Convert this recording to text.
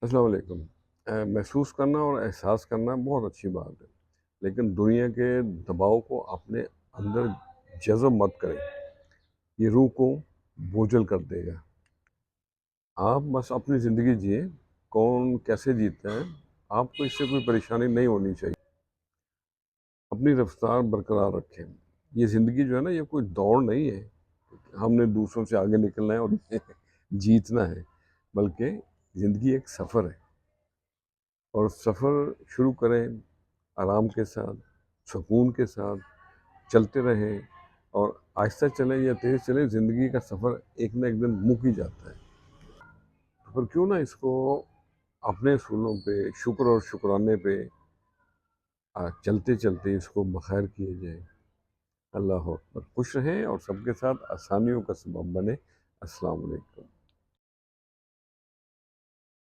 السلام علیکم۔ محسوس کرنا اور احساس کرنا بہت اچھی بات ہے، لیکن دنیا کے دباؤ کو اپنے اندر جذب مت کریں، یہ روح کو بوجھل کر دے گا۔ آپ بس اپنی زندگی جئیں، کون کیسے جیتا ہے آپ کو اس سے کوئی پریشانی نہیں ہونی چاہیے۔ اپنی رفتار برقرار رکھیں۔ یہ زندگی جو ہے نا، یہ کوئی دوڑ نہیں ہے، ہم نے دوسروں سے آگے نکلنا ہے اور جیتنا ہے، بلکہ زندگی ایک سفر ہے، اور سفر شروع کریں آرام کے ساتھ، سکون کے ساتھ، چلتے رہیں، اور آہستہ چلیں یا تیز چلیں، زندگی کا سفر ایک نہ ایک دن مک ہی جاتا ہے۔ تو پھر کیوں نہ اس کو اپنے اصولوں پہ، شکر اور شکرانے پہ چلتے چلتے اس کو بخیر کیے جائے۔ اللہ اکبر۔ خوش رہیں اور سب کے ساتھ آسانیوں کا سبب بنے۔ السلام علیکم۔